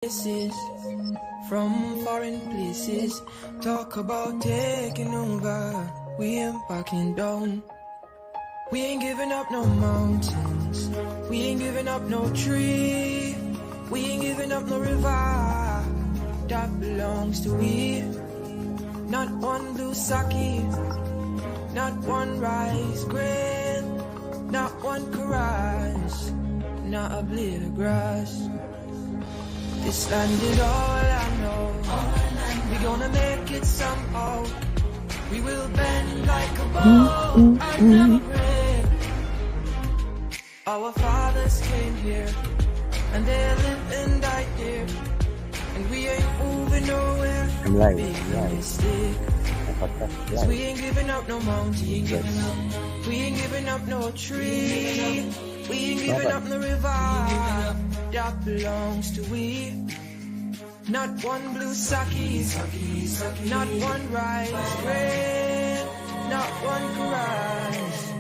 Places from foreign places talk about taking over. We ain't backing down. We ain't giving up no mountains. We ain't giving up no tree. We ain't giving up no river that belongs to we. Not one blue sake, not one rice grain, not one caress, not a blade of grass. This land is all I know. We gonna make it somehow. We will bend like a bow and never break. Our fathers came here and they lived and died here, and we ain't moving nowhere. I'm live. Cause we ain't giving up no mountain. We ain't giving up no tree. We ain't giving up no river that belongs to we. Not one blue sake, not one rice grain, not one caress,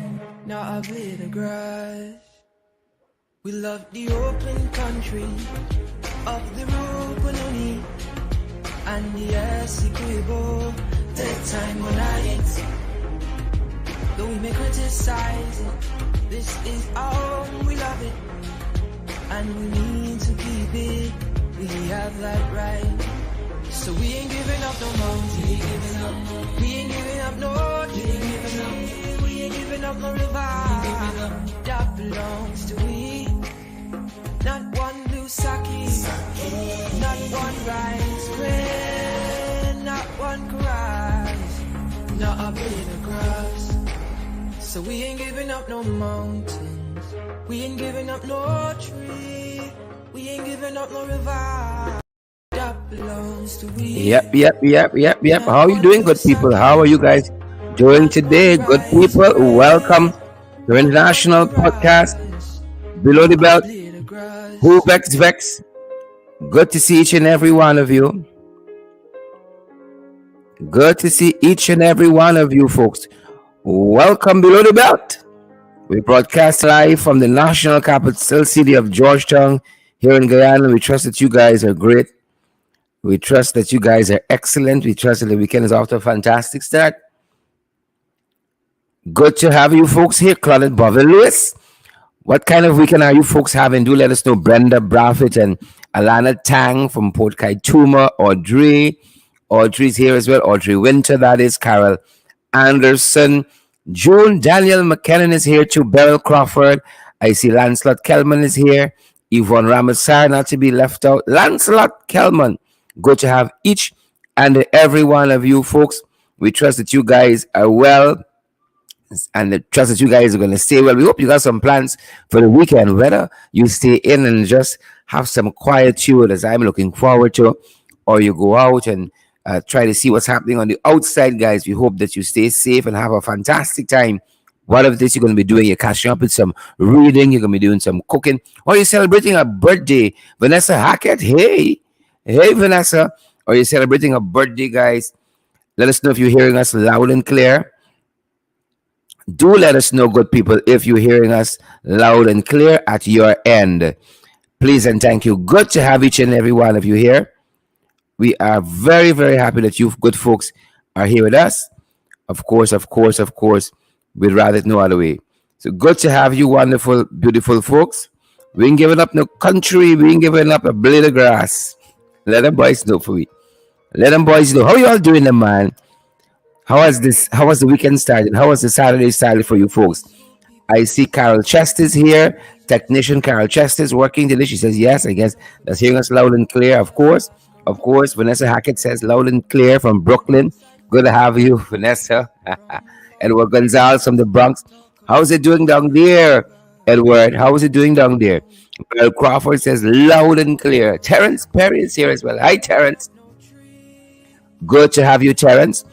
not a blade of grass. We love the open country of the Rupununi and the S3E16. Take time on night, though we may criticize it. This is our home, we love it, and we need to keep it. We have that right, so we ain't giving up no mountain. We ain't giving up no tree. We ain't giving up no river that belongs to we. Not one blue sake, not one rice grain, not one caress, not a blade of grass. So we ain't giving up no mountains. We ain't giving up no tree. We ain't giving up no river that belongs to we. Yep. How are you doing, good people? How are you guys doing today, good people? Welcome to International Podcast, Below the Belt. Who Vex? Good to see each and every one of you. Good to see each and every one of you, folks. Welcome Below the Belt. We broadcast live from the national capital city of Georgetown here in Guyana. We trust that you guys are great. We trust that you guys are excellent. We trust that the weekend is off to a fantastic start. Good to have you folks here. Claudette Bovell Lewis. What kind of weekend are you folks having? Do let us know. Brenda Braffett and Alana Tang from Port Kaituma. Audrey's here as well. Audrey Winter, that is. Carol Anderson. June Daniel McKinnon is here too. Beryl Crawford. I see Lancelot Kelman is here. Yvonne Ramasar, not to be left out. Lancelot Kelman. Good to have each and every one of you folks. We trust that you guys are well, and trust that you guys are going to stay well. We hope you got some plans for the weekend, whether you stay in and just have some quietude, as I'm looking forward to, or you go out and try to see what's happening on the outside, guys. We hope that you stay safe and have a fantastic time. Whatever this you're going to be doing, you're catching up with some reading, you're going to be doing some cooking, or you're celebrating a birthday. Vanessa Hackett, hey Vanessa, or you're celebrating a birthday, guys. Let us know if you're hearing us loud and clear. Do let us know, good people, if you're hearing us loud and clear at your end. Please and thank you. Good to have each and every one of you here. We are very, very happy that you good folks are here with us. Of course. We'd rather it no other way. So good to have you, wonderful, beautiful folks. We ain't giving up no country. We ain't giving up a blade of grass. Let them boys know for me. Let them boys know. How you all doing, them, man? How was the weekend started? How was the Saturday started for you folks? I see Carol Chester's here. Technician Carol Chester's working today. She says yes, I guess that's hearing us loud and clear, of course. Vanessa Hackett says loud and clear from Brooklyn. Good to have you, Vanessa. Edward Gonzalez from the Bronx. How's it doing down there, Edward? How is it doing down there? Well, Crawford says loud and clear. Terrence Perry is here as well. Hi, Terrence. Good to have you, Terrence.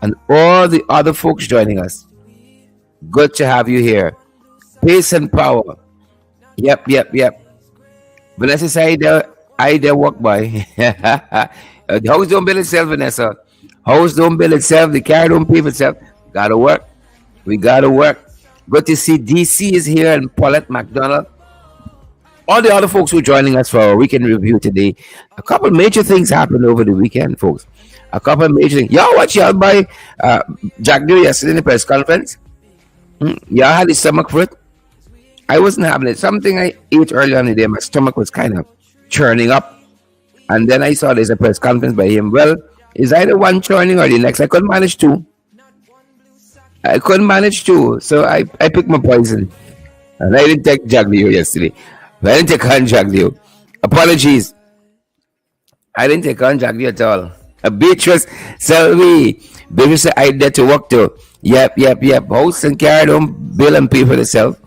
And all the other folks joining us. Good to have you here. Peace and power. Yep. Vanessa said, I there walk by. House don't build itself, Vanessa. House don't build itself. The car don't pay for itself. Gotta work. We gotta work. Good to see DC is here and Paulette McDonald. all the other folks who are joining us for our weekend review today. A couple major things happened over the weekend, folks. A couple major things. Y'all watch y'all by Jack Deere yesterday in the press conference. Y'all had the stomach for it. I wasn't having it. Something I ate earlier in the day, my stomach was kind of churning up. And then I saw there's a press conference by him. Well, is either one churning or the next. I couldn't manage two. So I picked my poison. And I didn't take Jack Deere yesterday. I didn't take on Jack Deere. Apologies. I didn't take on Jack Deere at all. Beatrice Selby. Beatrice said I did to work too. Yep. House and car don't bill and pay for themselves.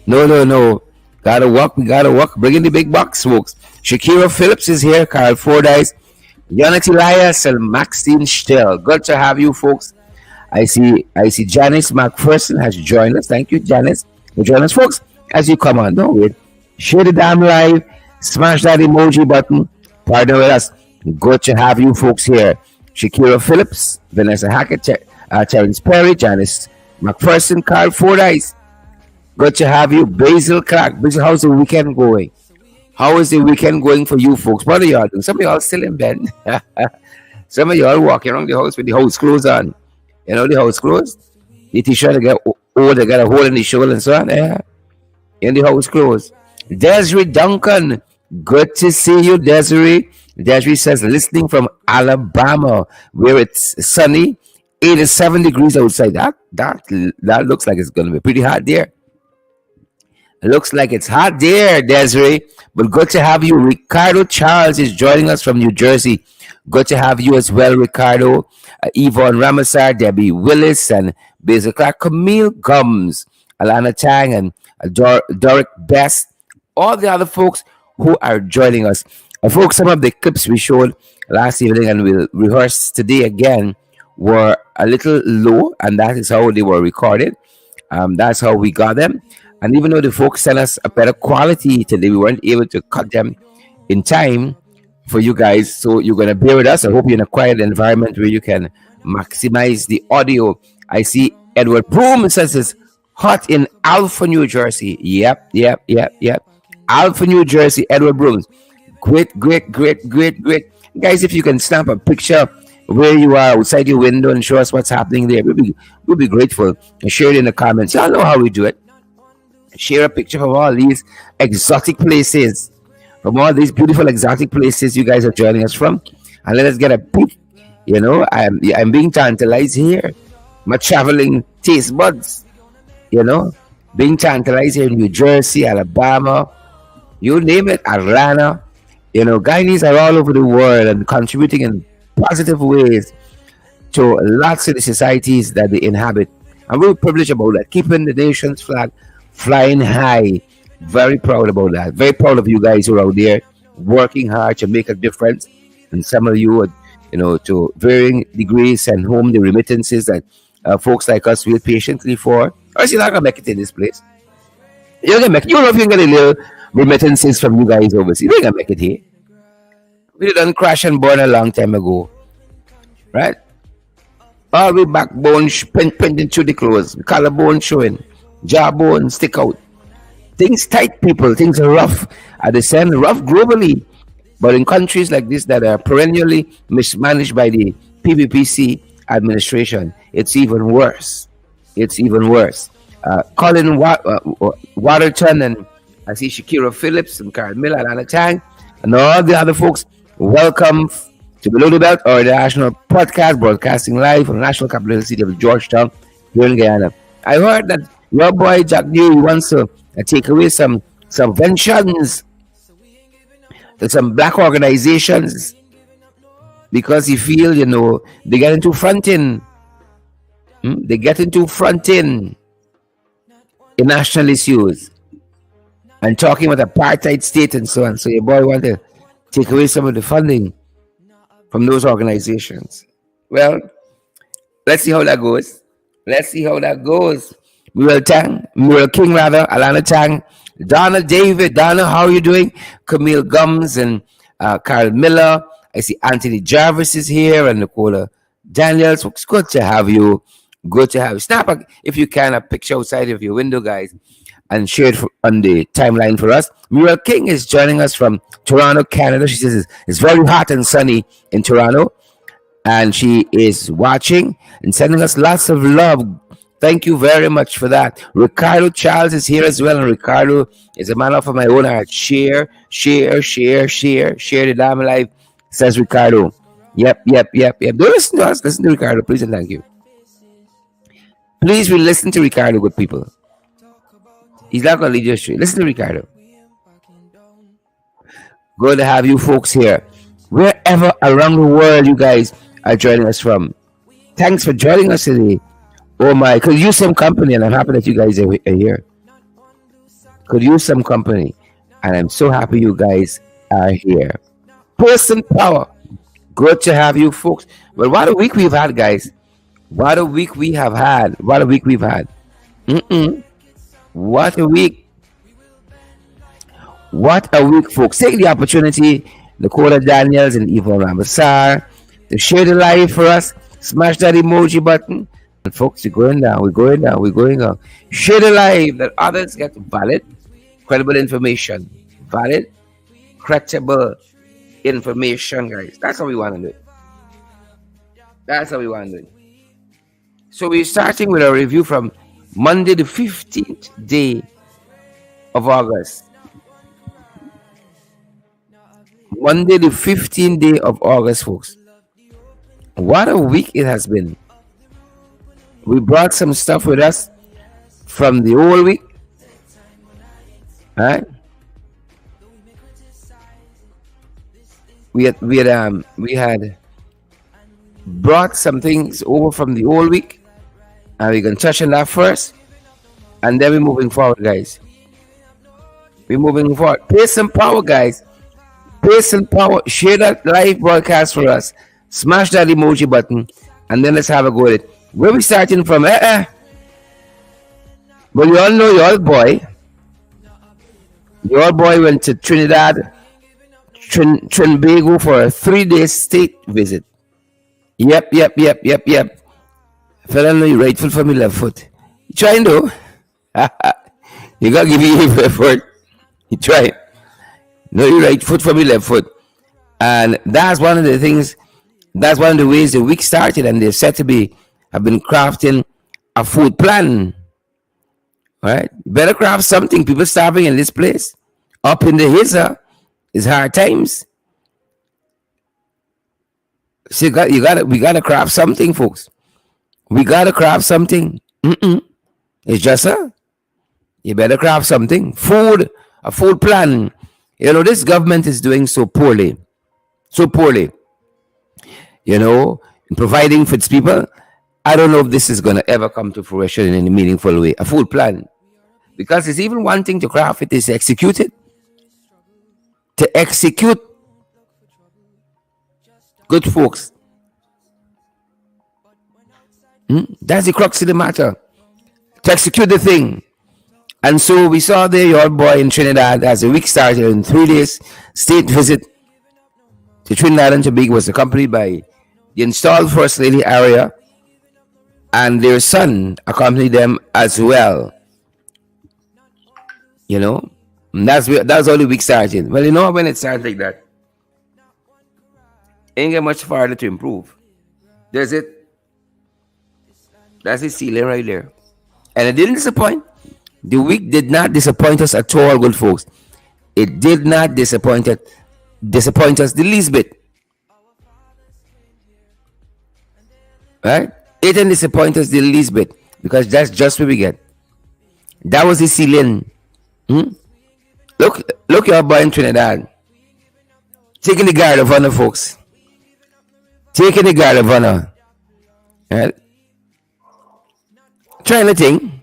No. Gotta work. Bring in the big box, folks. Shakira Phillips is here. Carl Fordyce. Unity Elias and Maxine Still. Good to have you, folks. I see Janice McPherson has joined us. Thank you, Janice. For joining us, folks. As you come on, don't wait. Share the damn live. Smash that emoji button. Partner with us. Good to have you folks here. Shakira Phillips, Vanessa Hackett, Terrence Perry, Janice McPherson, Carl Fordyce. Good to have you. Basil Clark. Basil, how's the weekend going? How is the weekend going for you folks? What are y'all doing? Some of y'all still in bed. Some of y'all walking around the house with the house clothes on. You know the house clothes? The t-shirt, they got a hole in the shoulder and so on. Yeah. In the house clothes. Desiree Duncan. Good to see you, Desiree. Desiree says, listening from Alabama, where it's sunny, 87 degrees outside. That looks like it's going to be pretty hot there. It looks like it's hot there, Desiree. But good to have you. Ricardo Charles is joining us from New Jersey. Good to have you as well, Ricardo. Yvonne Ramasar, Debbie Willis, and Basil Clark, Camille Gums, Alana Tang, and Doric Best. All the other folks who are joining us. Folks, some of the clips we showed last evening and we'll rehearse today again were a little low, and that is how they were recorded. That's how we got them. And even though the folks sent us a better quality today, we weren't able to cut them in time for you guys. So you're going to bear with us. I hope you're in a quiet environment where you can maximize the audio. I see Edward Broom says it's hot in Alpha, New Jersey. Yep. Alpha, New Jersey, Edward Broom. Great. Guys, if you can snap a picture where you are outside your window and show us what's happening there, we'll be grateful. And share it in the comments. Y'all know how we do it. Share a picture from all these exotic places, from all these beautiful exotic places you guys are joining us from, and let us get a peek. You know, I'm being tantalized here. My traveling taste buds, you know, being tantalized here in New Jersey, Alabama, you name it, Atlanta. You know, Guyanese are all over the world and contributing in positive ways to lots of the societies that they inhabit. I'm very privileged about that, keeping the nation's flag flying high. Very proud about that. Very proud of you guys who are out there working hard to make a difference. And some of you, you know, to varying degrees, send home the remittances that folks like us wait patiently for. Or else you're not gonna make it in this place. You're gonna make it. You don't know if you can get a little remittances from you guys overseas. You're gonna make it here. We done crash and burn a long time ago, right? All the backbone pinching through the clothes, collarbone showing, jawbone stick out. Things tight, people. Things are rough at the center, rough globally. But in countries like this that are perennially mismanaged by the PPPC administration, it's even worse. Colin Waterton, and I see Shakira Phillips and Carl Miller and Anna Tang and all the other folks. Welcome to Below the Belt, or the national podcast broadcasting live from the national capital city of Georgetown here in Guyana. I heard that your boy Jack Deere wants to take away some subventions to some black organizations because he feel, you know, they get into fronting. They get into fronting in national issues and talking about apartheid state and so on. So your boy want to take away some of the funding from those organizations. Well, let's see how that goes. Muriel King, Alana Tang, Donna David. Donna, how are you doing? Camille Gums and Carl Miller. I see Anthony Jarvis is here and Nicola Daniels. It's good to have you. Snap, if you can, a picture outside of your window, guys. and shared on the timeline for us. Muriel King is joining us from Toronto, Canada. She says it's very hot and sunny in Toronto, and she is watching and sending us lots of love. Thank you very much for that. Ricardo Charles is here as well, and Ricardo is a man of my own heart. Share the damn life, says Ricardo. Yep. Don't listen to us. Listen to Ricardo, please and thank you. Please, we listen to Ricardo, good people. He's not going to lead you astray. Listen to Ricardo. Good to have you folks here. Wherever around the world you guys are joining us from. Thanks for joining us today. Oh my, could use some company, and I'm happy that you guys are here. Could use some company, and I'm so happy you guys are here. Person power. Good to have you folks. Well, what a week we've had, guys. What a week we have had. What a week we've had. What a week. What a week, folks. Take the opportunity, Nicola Daniels and Yvonne Ramassar, to share the live for us. Smash that emoji button. And folks, we're going down. Share the live that others get valid, credible information. Valid, credible information, guys. That's how we want to do it. So we're starting with a review from Monday, the 15th day of August. Monday, the 15th day of August, folks. What a week it has been. We brought some stuff with us from the whole week. All right? We had brought some things over from the whole week. And we're going to touch on that first. And then we're moving forward, guys. We're moving forward. Pay some power, guys. Pay some power. Share that live broadcast for us. Smash that emoji button. And then let's have a go at it. Where we starting from? Well, you all know your boy. Your boy went to Trinidad, Trinbago for a 3-day state visit. Yep. Fell on the right foot for me left foot. You trying though? You gotta give me effort. You try. No, you right foot for me left foot. And that's one of the things, that's one of the ways the week started, and they're said to have been crafting a food plan. Right? Better craft something. People starving in this place. Up in the hills, it's hard times. So we gotta craft something, folks. We gotta craft something. It's just you better craft something. Food, a food plan. You know, this government is doing so poorly. You know, in providing for its people. I don't know if this is gonna ever come to fruition in any meaningful way. A food plan. Because it's even one thing to craft it, is to execute it. To execute. Good folks. That's the crux of the matter. To execute the thing. And so we saw there your boy in Trinidad as the week started in 3 days. State visit to Trinidad and Tobago was accompanied by the installed First Lady Aria, and their son accompanied them as well. You know, and that's how the week started. Well, you know, when it started like that, ain't get much farther to improve. There's it. That's the ceiling right there. And it didn't disappoint. The week did not disappoint us at all, good folks. It did not disappoint us the least bit. Right? It didn't disappoint us the least bit, because that's just what we get. That was the ceiling. Look your boy in Trinidad. Taking the guard of honor, folks. Taking the guard of honor. Right? Trying the thing.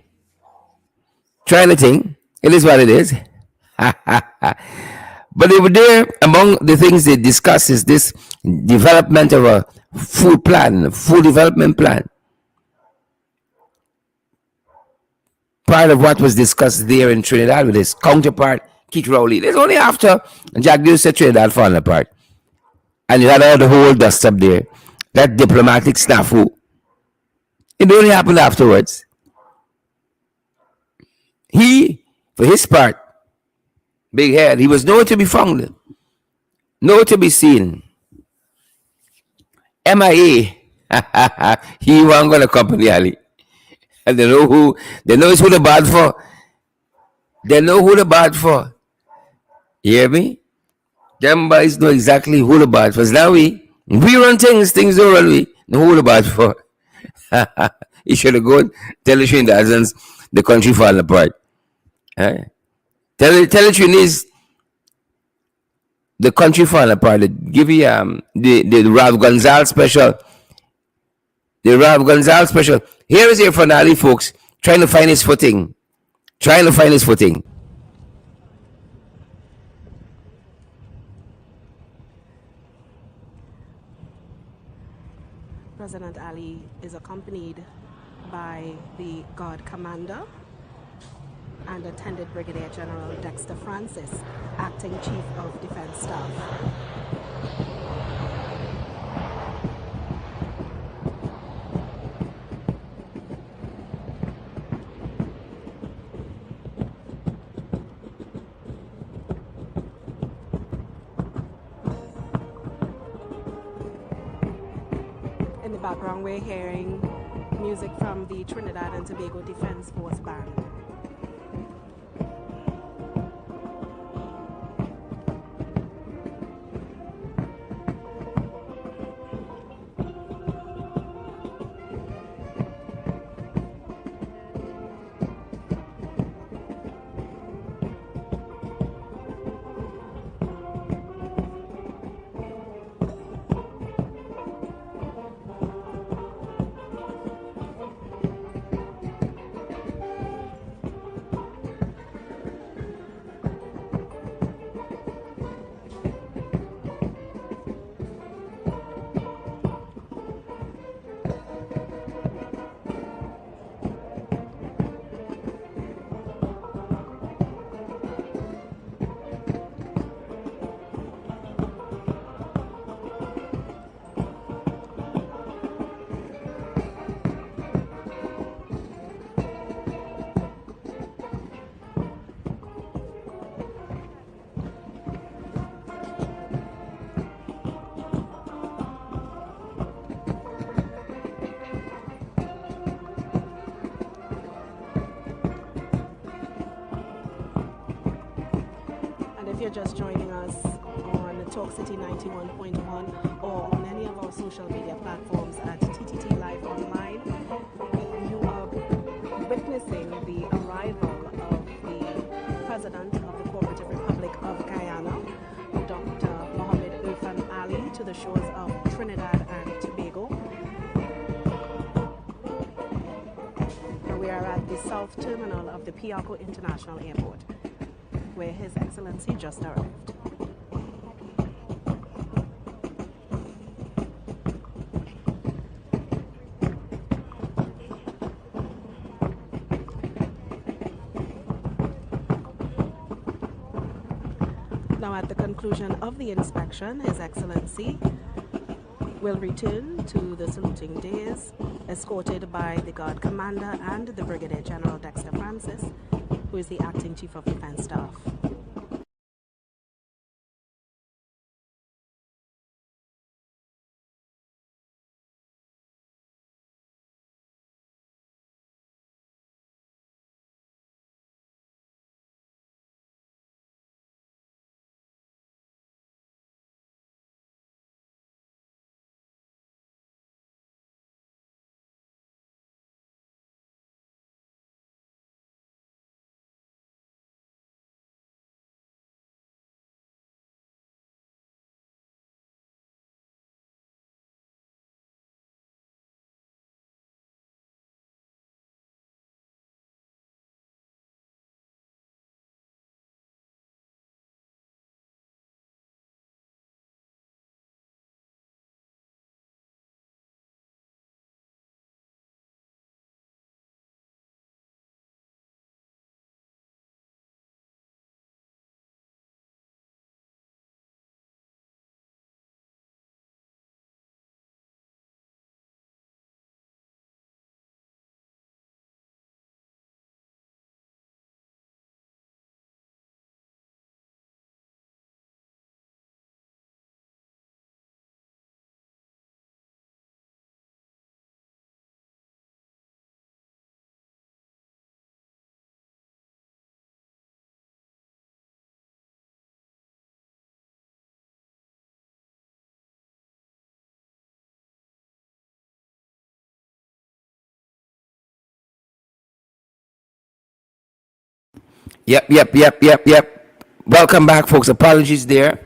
It is what it is. But they were there. Among the things they discussed is this development of a food development plan. Part of what was discussed there in Trinidad with his counterpart, Keith Rowley. There's only after Jack Dewey said Trinidad falling apart. And you had all the whole dust up there. That diplomatic snafu. It only happened afterwards. He For his part, big head, he was nowhere to be found, nowhere to be seen. MIA. He wasn't going to company Ali. And they know who, they know who the bad for. They know who the bad for. You hear me? Them boys know exactly who the bad for. Now we run things, things don't run we. Know who the bad for. He should have gone tell the Trinidadians the country falling apart. Eh? Tell the Trinidadians the country falling apart. Give you the Rav Gonzalez special. The Rav Gonzalez special. Here is your finale, folks. Trying to find his footing. Trying to find his footing. President Ali is accompanied by the Guard Commander and attended Brigadier General Dexter Francis, Acting Chief of Defense Staff. In the background, we're hearing music from the Trinidad and Tobago Defense Force Band. If you're just joining us on Talk City 91.1 or on any of our social media platforms at TTT Live Online, you are witnessing the arrival of the President of the Cooperative Republic of Guyana, Dr. Mohammed Irfan Ali, to the shores of Trinidad and Tobago. We are at the South Terminal of the Piarco International Airport, where His Excellency just arrived. Now, at the conclusion of the inspection, His Excellency will return to the saluting dais, escorted by the Guard Commander and the Brigadier General Dexter Francis, who is the Acting Chief of Defense Staff. Yep. Welcome back, folks. Apologies there.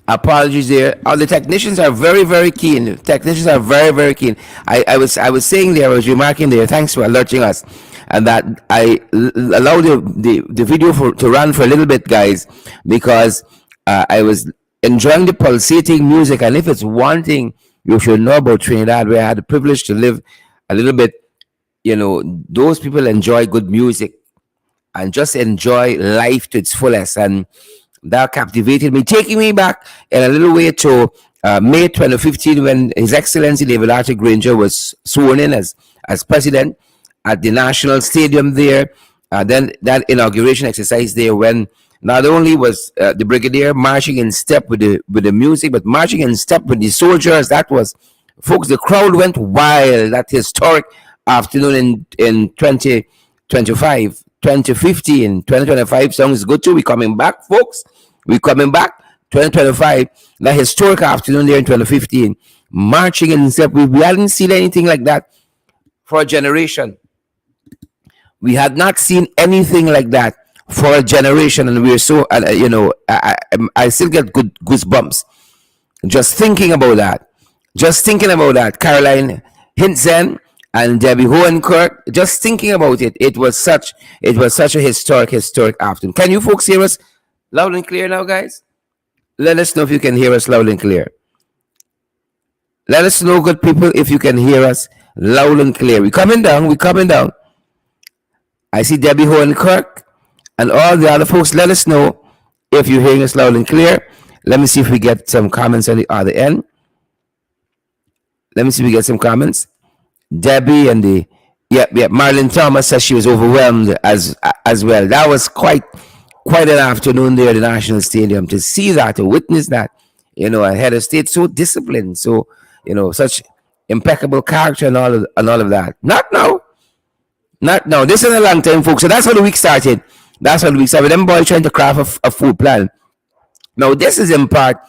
Apologies there. The technicians are very, very keen. Technicians are very, very keen. I was saying there, I was remarking there, thanks for alerting us, and that I allowed the video to run for a little bit, guys, because I was enjoying the pulsating music. And if it's one thing you should know about Trinidad, where I had the privilege to live a little bit, those people enjoy good music and just enjoy life to its fullest. And that captivated me, taking me back in a little way to May 2015, when His Excellency David Arthur Granger was sworn in as president at the National Stadium there. Then that inauguration exercise there, when not only was the brigadier marching in step with the music, but marching in step with the soldiers. That was, folks, the crowd went wild. That historic afternoon in 2025. 2015, 2025 sounds good too. We coming back, folks. We coming back. 2025, that historic afternoon there in 2015, marching in step. We hadn't seen anything like that for a generation. We had not seen anything like that for a generation, and we were so, I still get good goosebumps just thinking about that. Caroline Hintzen and Debbie Hohenkirk, just thinking about it, it was such a historic afternoon. Can you folks hear us loud and clear now, guys? Let us know if you can hear us loud and clear. Let us know, good people, if you can hear us loud and clear. We're coming down. I see Debbie Hohenkirk and all the other folks. Let us know if you're hearing us loud and clear. Let me see if we get some comments on the other end. Let me see if we get some comments. Debbie and Marlon Thomas says she was overwhelmed as well. That was quite an afternoon there at the National Stadium, to see that, to witness that. A head of state so disciplined, so such impeccable character and all of that. Not now. This is a long time, folks. So that's how the week started. Them boys trying to craft a food plan. Now this is in part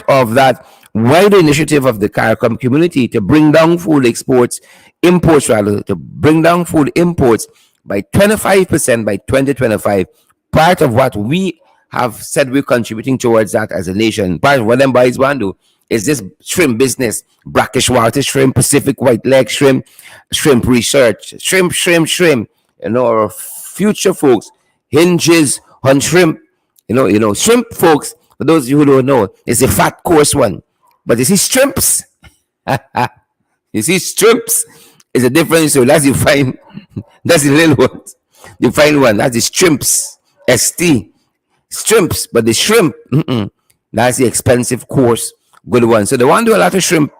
of that wider initiative of the CARICOM community to bring down food imports to bring down food imports by 25% by 2025. Part of what we have said we're contributing towards that as a nation. Part of what them boys want to do is this shrimp business, brackish water shrimp, Pacific white leg shrimp, shrimp research, shrimp. Our future, folks, hinges on shrimp. Shrimp, folks, for those of you who don't know, is a fat coarse one. But you see, shrimps, is a different story. That's the fine, that's the little one. The fine one, that's the shrimps, ST. Shrimps, but the shrimp, that's the expensive coarse, good one. So they want to do a lot of shrimp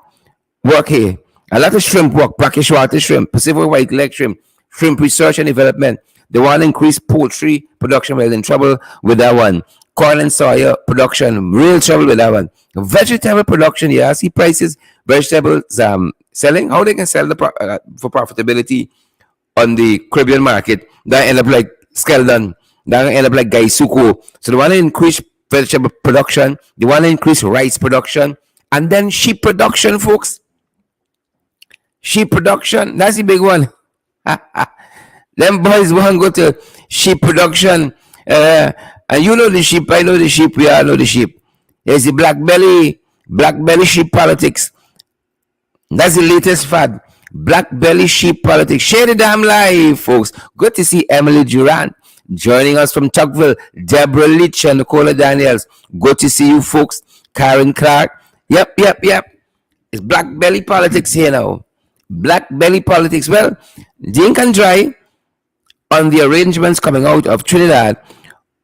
work here. A lot of shrimp work, brackish water shrimp, Pacific white leg shrimp, shrimp research and development. They want to increase poultry production, well, in trouble with that one. Corn and soya production, real trouble with that one. Vegetable production, yeah, I see prices, vegetables selling, how they can sell for profitability on the Caribbean market. That end up like Skeldon, that end up like Gaisuko. So they want to increase vegetable production, they want to increase rice production, and then sheep production, folks. Sheep production, that's the big one. Them boys want to go to sheep production. And you know the sheep, I know the sheep, we all know the sheep. There's the black belly sheep politics. That's the latest fad. Black belly sheep politics. Share the damn live, folks. Good to see Emily Durant joining us from Tugville. Deborah Leach and Nicola Daniels. Good to see you, folks. Karen Clark. Yep. It's black belly politics here now. Black belly politics. Well, the ink and dry on the arrangements coming out of Trinidad.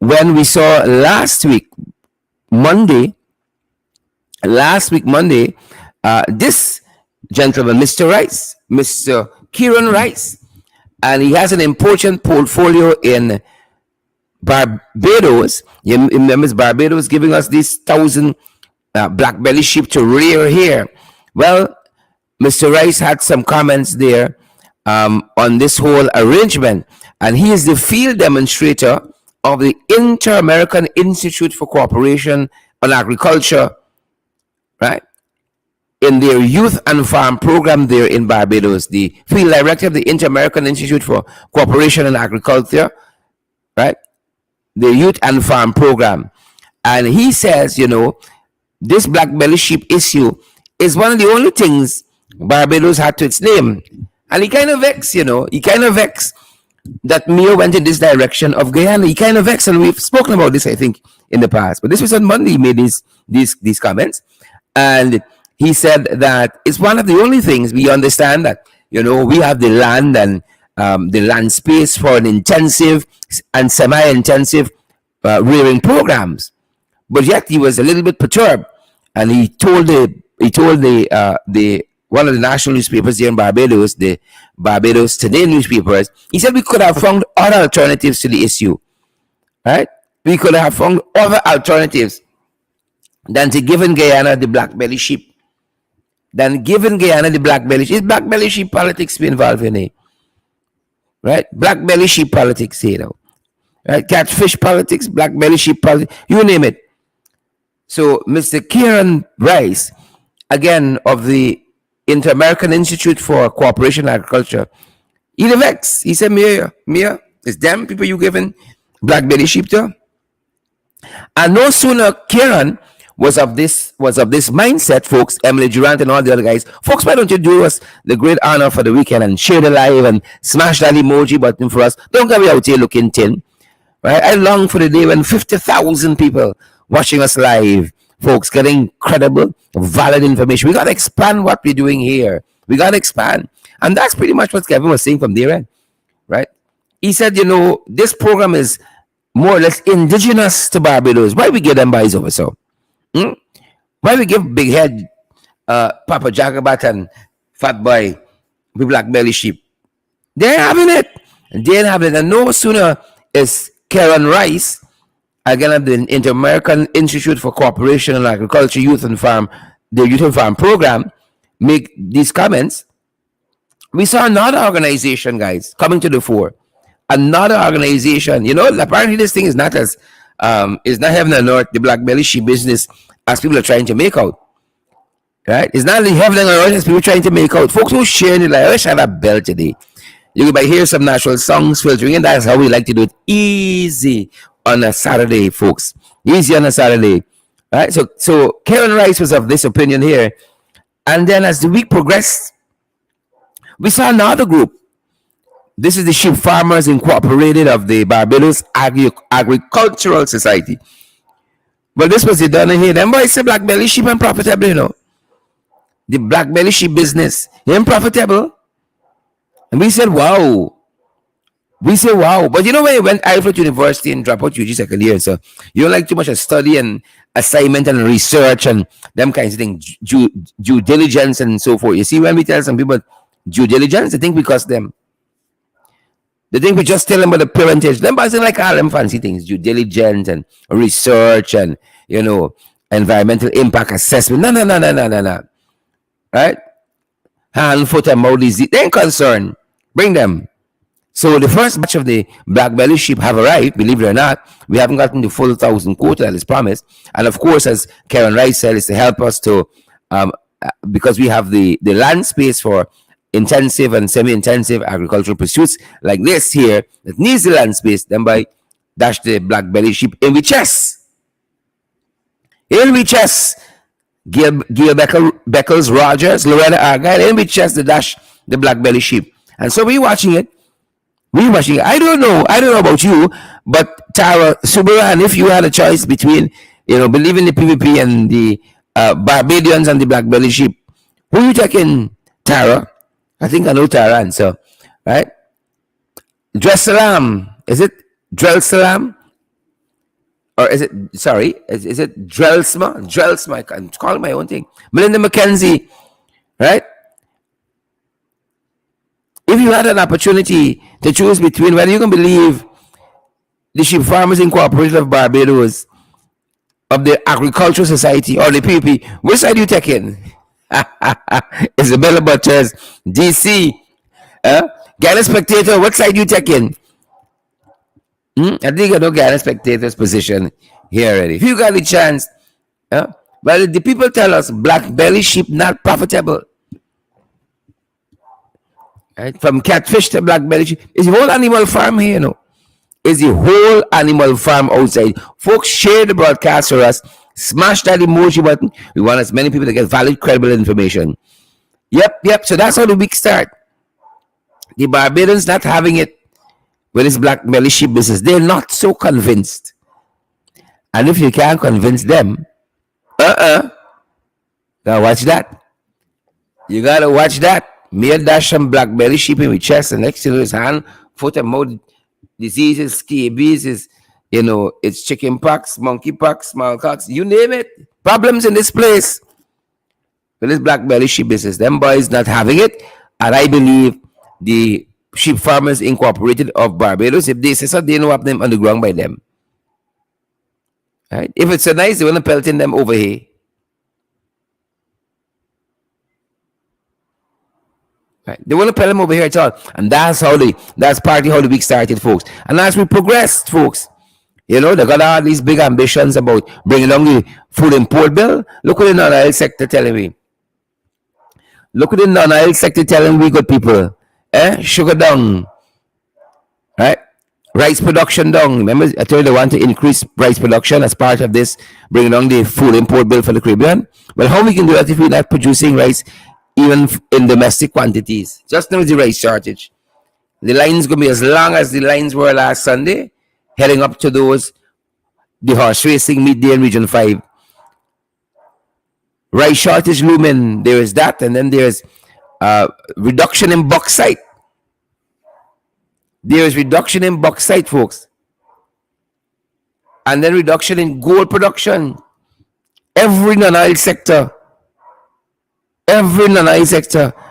When we saw last week Monday, this gentleman, Mr. Kieran Rice, and he has an important portfolio in Barbados. You remember Barbados giving us these 1,000 black belly sheep to rear here. Well, Mr. Rice had some comments there on this whole arrangement, and he is the field demonstrator of the Inter-American Institute for Cooperation on Agriculture, right? In their youth and farm program there in Barbados, the field director of the Inter-American Institute for Cooperation on Agriculture, right? The Youth and Farm Program. And he says, this black belly sheep issue is one of the only things Barbados had to its name. And he kind of vexed, he kind of vexed that Mio went in this direction of Guyana. He kind of vexed, and we've spoken about this, I think, in the past. But this was on Monday. He made these comments, and he said that it's one of the only things we understand that we have the land and the land space for an intensive and semi-intensive rearing programs. But yet he was a little bit perturbed, and he told the one of the national newspapers here in Barbados, the Barbados Today newspapers, he said we could have found other alternatives to the issue, right? We could have found other alternatives than to giving Guyana the black belly sheep. Is black belly sheep politics be involved in it? Right? Black belly sheep politics, right? Catfish politics, black belly sheep politics, you name it. So Mr. Kieran Rice, again, of the Inter-American Institute for Cooperation and Agriculture, he vexed. He said, Mia, it's them people you giving black belly sheep to? And no sooner Kieran was of this mindset, folks, Emily Durant and all the other guys, folks, why don't you do us the great honor for the weekend and share the live and smash that emoji button for us? Don't get me out here looking tin. Right? I long for the day when 50,000 people watching us live, folks, getting credible, valid information. We got to expand what we're doing here. We got to expand. And that's pretty much what Kevin was saying from their end, right? He said, this program is more or less indigenous to Barbados. Why we give them buys over so? Why we give big head Papa Jagabat and Fat Boy with black belly sheep? They're having it. And no sooner is Karen Rice, again at the Inter-American Institute for Cooperation and Agriculture, Youth and Farm Program, make these comments. We saw another organization, guys, coming to the fore. Another organization, apparently this thing is not as is not heaven and earth, the black belly sheep business, as people are trying to make out. Right? It's not the heaven and earth as people are trying to make out. Folks who sharing it, like, I wish I had a bell today. You can hear some natural songs filtering, and that's how we like to do it. Easy on a Saturday, folks. Easy on a Saturday. Right? So Karen Rice was of this opinion here. And then as the week progressed, we saw another group. This is the Sheep Farmers Incorporated of the Barbados Agricultural Society. But this was the done here. Them boys say black belly sheep and profitable, The black belly sheep business, ain't profitable. And we said, wow. But when you went Ivor University and drop out UG second year, so you don't like too much of study and assignment and research and them kinds of things, due diligence and so forth. You see, when we tell some people due diligence, they think we cost them. They think we just tell them about the parentage. Them boys like all them fancy things, due diligence and research and, environmental impact assessment. No. Right? Hand, foot, and mouth disease. They ain't concerned. Bring them. So the first batch of the black belly sheep have arrived, believe it or not. We haven't gotten the full 1,000 quota that is promised. And of course, as Karen Rice said, is to help us to, because we have the land space for intensive and semi-intensive agricultural pursuits like this here that needs the land space, then by dash the black belly sheep in the chest. Gail Beckles Rogers, Loretta Argyle, in the chest the dash the black belly sheep. And so we're watching it. I don't know about you, but Tara Subaran, if you had a choice between believing the PVP and the Barbadians and the black belly sheep, who you taking, Tara? I think I know Tara answer, right? Dressalam, is it Drelsalam? Or is it Drelsma? Drelsma, I can call my own thing. Melinda McKenzie, right? If you had an opportunity to choose between whether you can believe the Sheep Farmers Incorporated of Barbados, of the Agricultural Society, or the PPP, which side are you taking? Isabella Butchers, DC, Ghana Spectator, what side you taking? I think I don't get a spectator's position here already. If you got the chance, well, the people tell us black belly sheep not profitable. Right? From catfish to black belly sheep. It's a whole animal farm here, is the whole animal farm outside. Folks, share the broadcast for us. Smash that emoji button. We want as many people to get valid, credible information. Yep. So that's how the week start. The Barbadians not having it with this black belly sheep business. They're not so convinced. And if you can't convince them, gotta watch that. You gotta watch that. Mere dash some black belly sheep in his chest, and next to his hand, foot and mouth diseases, scabies, is it's chicken pox, monkey pox, smallpox, you name it. Problems in this place. With this black belly sheep business. Them boys not having it. And I believe the Sheep Farmers Incorporated of Barbados, if they say so, they know up them on the ground by them. Right? If it's so nice, they want to pelting them over here. Right? They want to pelt them over here at all. And that's partly how the week started, folks. And as we progressed, folks, they got all these big ambitions about bringing along the food import bill. Look what the non-oil sector telling me. Look at the non-oil sector telling we good people. Sugar down. Right? Rice production down. Remember, I told you they want to increase rice production as part of this, bringing along the food import bill for the Caribbean. Well, how we can do that if we're not producing rice even in domestic quantities? Just now is the rice shortage. The line's going to be as long as the lines were last Sunday, heading up to the horse racing meet day in Region 5. Rice shortage looming. There is that, and then there's reduction in bauxite. There is reduction in bauxite, folks. And then reduction in gold production. Every non-oil sector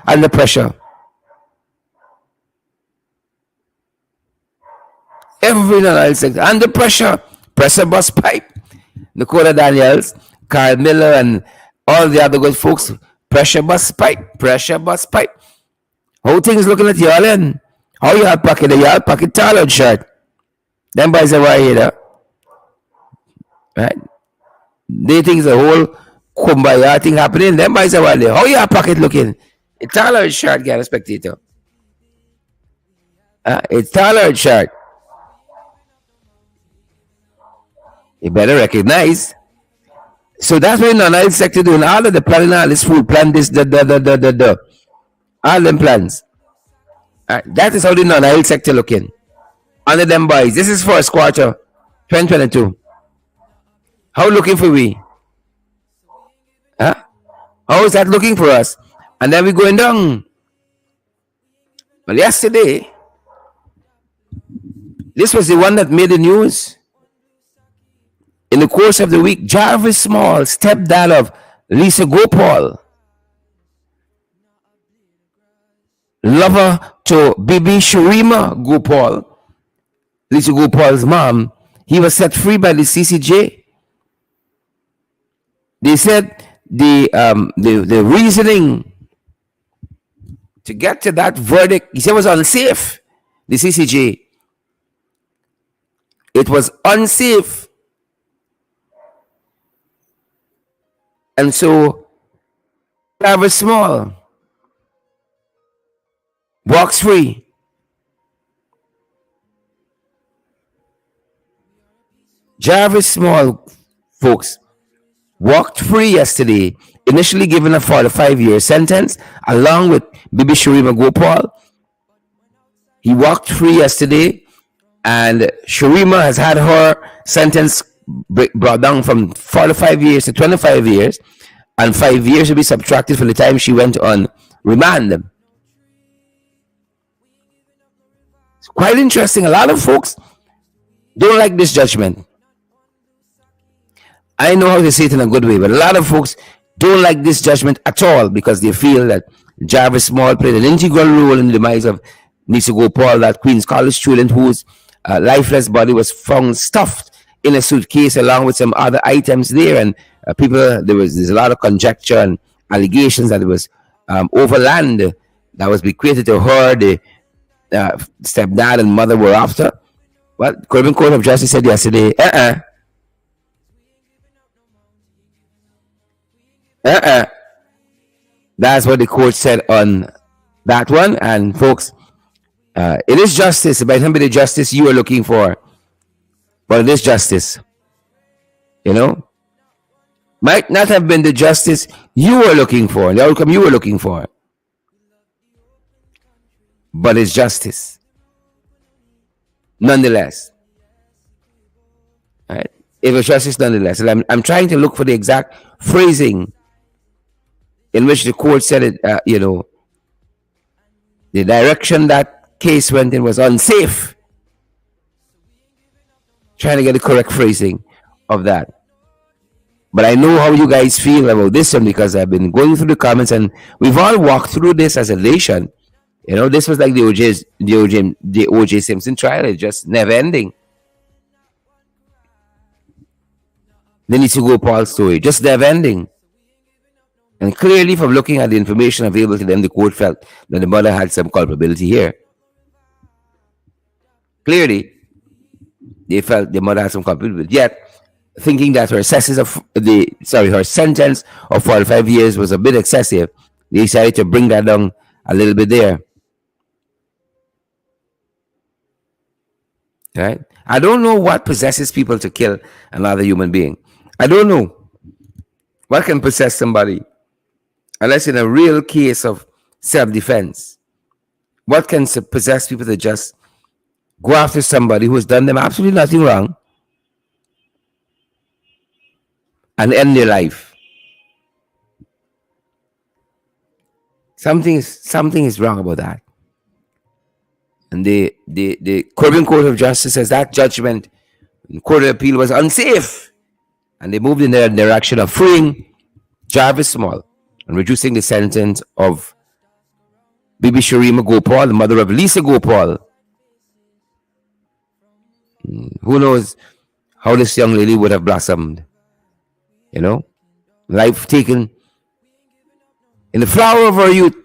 under pressure. Every non-oil sector under pressure. Pressure bus pipe. Nicola Daniels, Carl Miller, and all the other good folks. Pressure bus pipe. How things looking at y'all in? How y'all pocket the y'all pocket tailored shirt? Them boys are right here. Right? They think it's a whole kumbaya thing happening. Them boys are right there. How y'all pocket looking? It's tailored shirt, get a spectator. It's tailored shirt. You better recognize. So that's what the non-oil sector doing. All of the planning, all this food plan, this, all them plans. That is how the non-oil sector looking. Under them boys. This is first quarter 2022. How looking for we? How is that looking for us? And then we going down. Well, yesterday, this was the one that made the news. In the course of the week, Jarvis Small, stepdad of Lisa Gopal, lover to Bibi Sharima Gopal, Lisa Gopal's mom, he was set free by the CCJ. They said the reasoning to get to that verdict, he said, was unsafe. The CCJ, it was unsafe. And so, Jarvis Small walks free. Jarvis Small, folks, walked free yesterday, initially given a 45-year sentence, along with Bibi Sharima Gopal. He walked free yesterday, and Sharima has had her sentence brought down from 45 years to 25 years, and 5 years will be subtracted from the time she went on remand. It's quite interesting. A lot of folks don't like this judgment. I know how to say it in a good way, but a lot of folks don't like this judgment at all because they feel that Jarvis Small played an integral role in the demise of Lisa Gopal, that Queen's College student whose lifeless body was found stuffed in a suitcase along with some other items there, and there's a lot of conjecture and allegations that it was overland that was bequeathed to her. The stepdad and mother were after. Well, Caribbean Court of Justice said yesterday, that's what the court said on that one. And folks, it is justice, but it can be the justice you are looking for. but it is justice. You know, might not have been the justice you were looking for, the outcome you were looking for, but it's justice nonetheless. Right? It was justice nonetheless. And I'm trying to look for the exact phrasing in which the court said it. The direction that case went in was unsafe. Trying to get the correct phrasing of that. But I know how you guys feel about this one because I've been going through the comments and we've all walked through this as a nation. This was like the OJ Simpson trial. It's just never ending. The Nitsugo Paul story, just never ending. And clearly, from looking at the information available to them, the court felt that the mother had some culpability here. Clearly, they felt the mother had some culpability. Yet, thinking that her sentence of 45 years was a bit excessive, they decided to bring that down a little bit there. Right? I don't know what possesses people to kill another human being. I don't know what can possess somebody unless in a real case of self-defense. What can possess people to just go after somebody who has done them absolutely nothing wrong and end their life? Something is wrong about that. And the Caribbean Court of Justice says that judgment in Court of Appeal was unsafe. And they moved in the direction of freeing Jarvis Small and reducing the sentence of Bibi Sharima Gopal, the mother of Lisa Gopal. Who knows how this young lady would have blossomed. Life taken in the flower of her youth.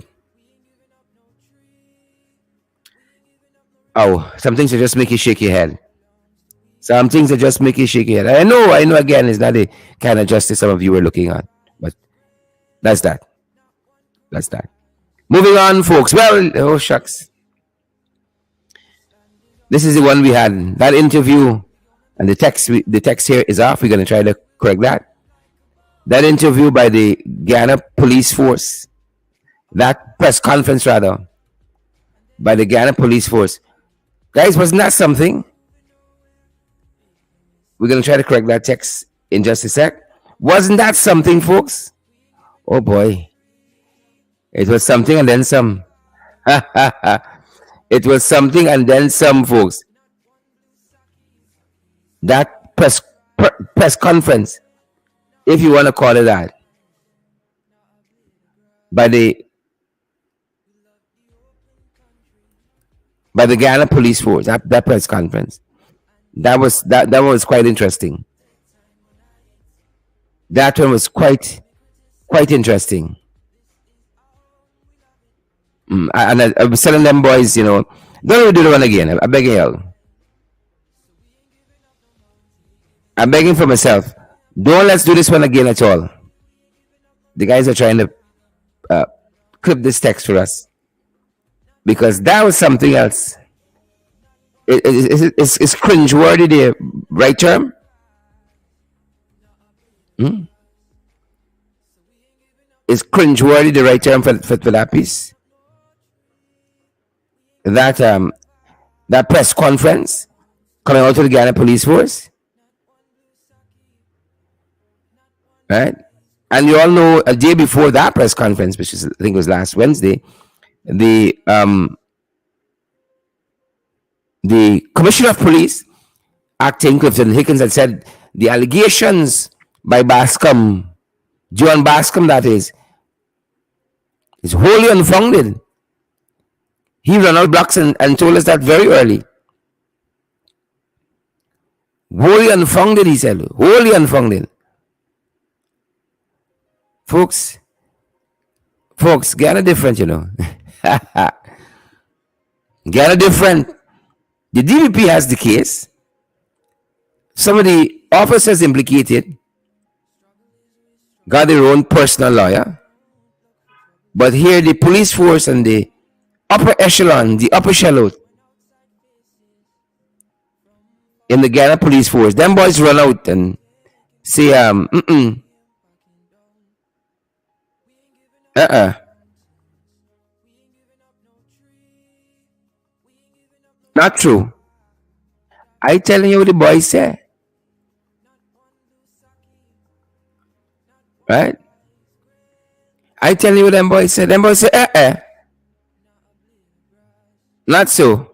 Oh, some things that just make you shake your head. Some things that just make you shake your head. I know, again, it's not the kind of justice some of you were looking at. But that's that. Moving on, folks. Well, oh, shucks. This is the one we had. That interview, and the text here is off. We're going to try to correct that. That interview by the Ghana Police Force, that press conference, rather, by the Ghana Police Force. Guys, wasn't that something? We're going to try to correct that text in just a sec. Wasn't that something, folks? Oh, boy. It was something and then some. It was something and then some, folks. That press conference, if you want to call it that, by the Ghana Police Force, that press conference. That was quite interesting. That one was quite interesting. And I was telling them boys, don't ever do the one again. I'm begging y'all. I'm begging for myself. Don't let's do this one again at all. The guys are trying to clip this text for us because that was something else. It's cringeworthy, the right term? Is cringeworthy the right term for that piece? That press conference coming out to the Ghana Police Force, right? And you all know a day before that press conference, which is, I think it was last Wednesday, the Commissioner of Police, acting Clifton Hickens, had said the allegations by Bascom, Joan Bascom, that is wholly unfounded. He ran out blocks and told us that very early. Wholly unfounded, he said. Wholly unfounded. Folks, Ghana different, Ghana different. The DVP has the case. Some of the officers implicated got their own personal lawyer. But here the police force and the upper echelon, the upper shallow, in the Ghana police force, them boys run out and say, not true. I telling you what the boys say, right? I telling you what them boys say. Them boys say, not so.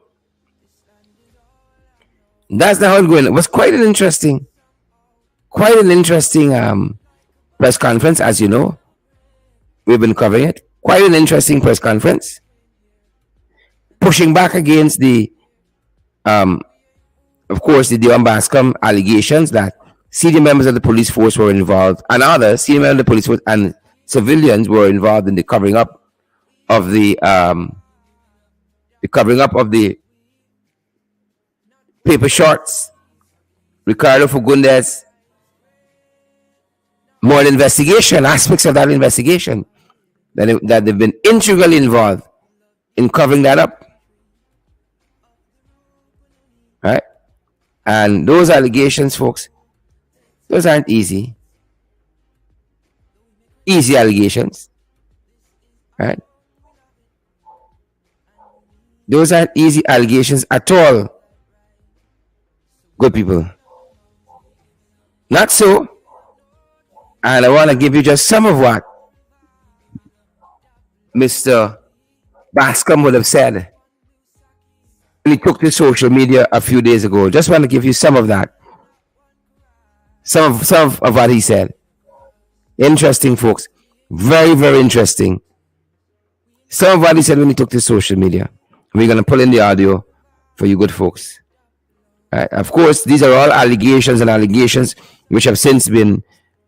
That's not how it's going. It was quite an interesting press conference, as you know. We've been covering it. Quite an interesting press conference, pushing back against the, of course, the Dion Bascom allegations that senior members of the police force were involved, and others, senior members of the police force and civilians were involved in the covering up of the paper shorts, Ricardo Fagundes, more investigation, aspects of that investigation, that they've been integrally involved in covering that up. Right? And those allegations, folks, those aren't easy allegations. Right? Those aren't easy allegations at all. Good people. Not so. And I want to give you just some of what Mr. Bascom would have said when he took to social media a few days ago. Just want to give you some of that. Some of what he said. Interesting, folks. Very, very interesting. Some of what he said when he took to social media. We're going to pull in the audio for you good folks. Right. Of course, these are all allegations which have since been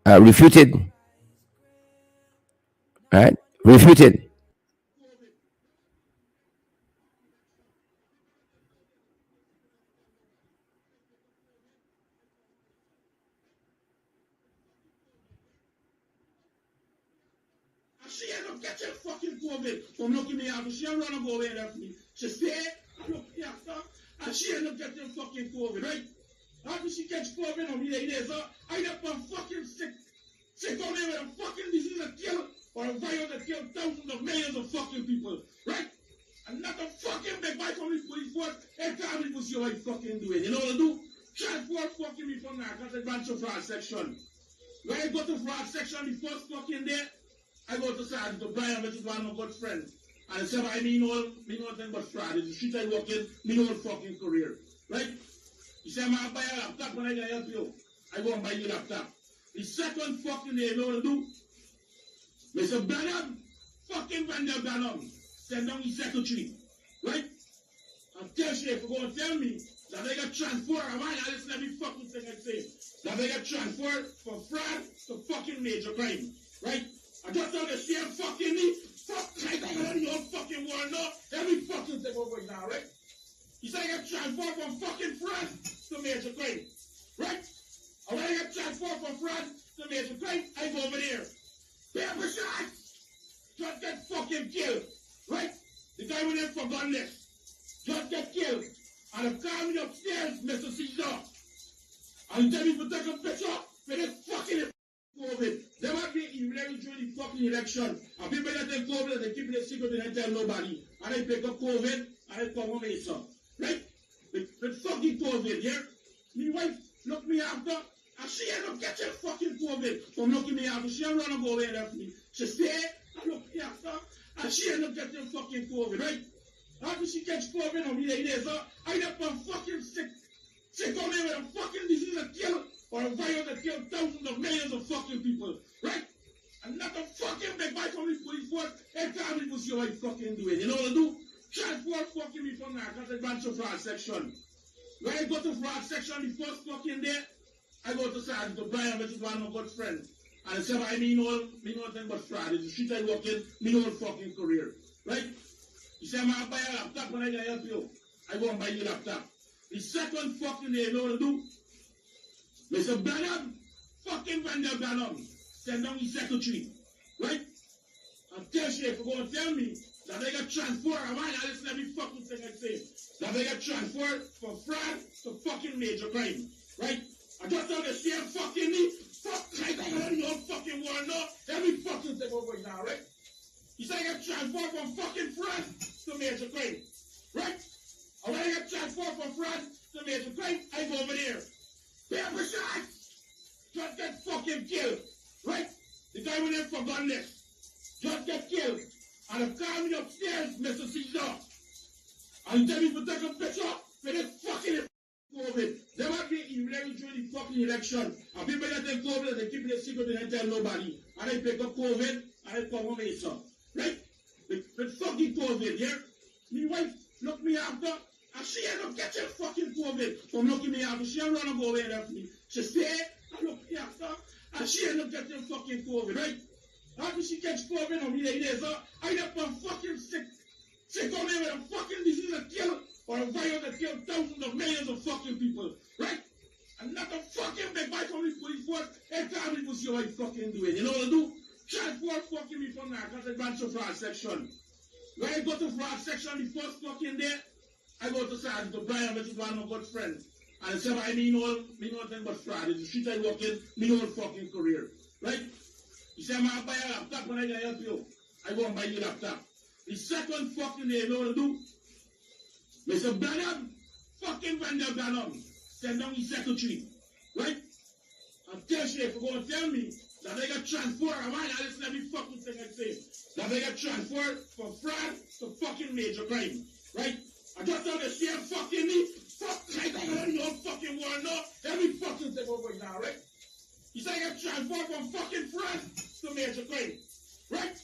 refuted. Right? Refuted. She end up getting fucking COVID from looking me after. She run and go away after me. She stay and look me after. And she end up getting fucking COVID, right? After she gets COVID on me, I end up fucking sick. Sick on there with a fucking disease that kill, or a virus that kill thousands of millions of fucking people, right? And not a fucking big bite from the police force. Every time we see what I fucking doing. You know what I do? Transport fucking me from there, because I branch to fraud section. When I go to fraud section, the first fucking day, I go to Sergeant O'Brien, which is one of my good friends. And I said, I mean nothing but fraud. It's the street I walk in, me whole fucking career. Right? He said, man, buy a laptop when I can help you. I go and buy you a laptop. The second fucking day, you know what I do? Mr. Branham, fucking Randall Branham, send down his secretary. Right? And tell you, if you go and tell me that they got transferred, I want to listen to every fucking thing I say. That they got transferred from fraud to fucking major crime. Right? I just don't understand fucking me. Fuck, I don't know your fucking world now. Every fucking thing over now, right? You say I got transferred from fucking fraud to major crime. Right? And when I get transferred from fraud to major crime, I go over there. Paper shot! Just get fucking killed. Right? The guy went in for gunless. Just get killed. And I'm coming upstairs, Mr. Caesar. And you tell me to take a picture with this fucking COVID. They might be illegal during the fucking election. And people that take COVID and they keep it a secret and they tell nobody. And they pick up COVID and they come home and some. Right? With fucking COVID, yeah? My wife look me after and she end up getting fucking COVID from looking me after. She run and go away and after me. She stay and look me after and she end up getting fucking COVID, right? After she gets COVID on me, I end up fucking sick. Sick on there with a fucking disease that kill, or a virus that kill thousands of millions of fucking people, right? And not a fucking big bite from the police force. Every time we see what I fucking doing. You know what I do? Transport fucking me from there, because I branch to fraud section. When I go to fraud section the first fucking day, I go to Sergeant O'Brien, which is one of my good friends. And I said, I mean nothing but fraud. It's the street I walk in, me whole fucking career. Right? He said, man, buy a laptop when I can help you. I go and buy you a laptop. The second fucking day, you know what I do? Mr. Branham, fucking Randall Branham, send down his secretary. Right? And tell you, if you go and tell me that they got transferred. I want to listen to every fucking thing I say. That they got transferred from fraud to fucking major crime, right? I just know the same fucking me. Fuck, I don't know fucking want to know every fucking thing over now, right? He said I got transferred from fucking fraud to major crime, right? And when I got transferred from fraud to major crime, I go over there. Paper shot! Just get fucking killed, right? The guy went in for gunless. Just get killed. And the car me upstairs, Mr. Caesar. And tell me to take a picture for this fucking COVID. They want me irregular during the fucking election. And people that take COVID and they keep it a secret and they tell nobody. And I pick up COVID and I come home and son. Right? The fucking COVID, yeah? My wife look me after and she end up getting fucking COVID. From looking me after, she ain't run and go away and left me. She stay and look me after and she end up getting fucking COVID, right? After she gets COVID on me, I end up fucking sick. She come in with a fucking disease that kill or a virus that kill thousands of millions of fucking people, right? And not a fucking big bite from the police force. Every time people see what I fucking doing. You know what I do? Transport fucking me from there because I gone to fraud section. When I go to fraud section, the first fucking day, I go to Sergeant O'Brien, which is one of my good friends. And I say, I mean nothing but fraud. It's the street I walk in, me whole fucking career, right? He said, I'm buy a laptop when I can help you. I go and buy you a laptop. The second fucking day, you know what I do? Mr. Branham, fucking Vandal Branham, send down the secretary, right? And tell you, if you're going to tell me that they got transferred, I want to listen to every fucking thing I say. That they got transferred from fraud to fucking major crime, right? I just know the same fucking me. Fuck, I don't know fucking want to know every fucking thing over now, right? He said I got transferred from fucking fraud to major crime, right?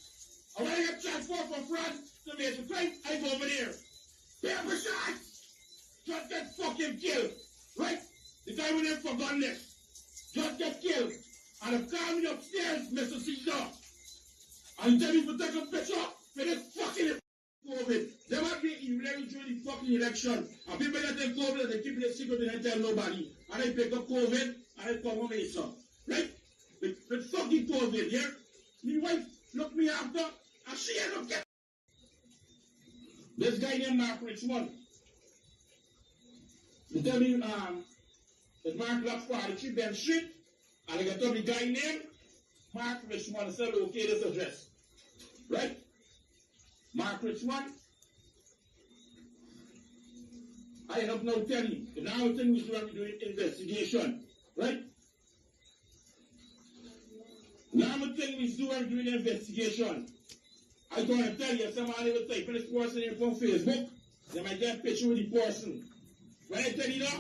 And when I got transferred from fraud to major crime, I go over there. Paper shot! Just get fucking killed, right? The guy went in for gunless. Just get killed. And the car me upstairs, Mr. Caesar. And tell me to take a picture for this fucking COVID. They want me irregular during the fucking election. And people that take COVID and they keep it a secret and they tell nobody. And I pick up COVID and I come home and son. Right? With fucking COVID, yeah? My wife look me after and she end up getting this guy named Mark Richmond. They tell me, it's Mark Locks 43 Ben Street, and they got tell me guy named Mark Richmond. I said, okay, this address. Right? Mark Richmond. I end up now telling you, now I'm telling you to do investigation. Right? Now I'm telling you to do an investigation. I don't want to tell you, somebody will type in this person in from Facebook, they might get a picture with the person. When I tell you that,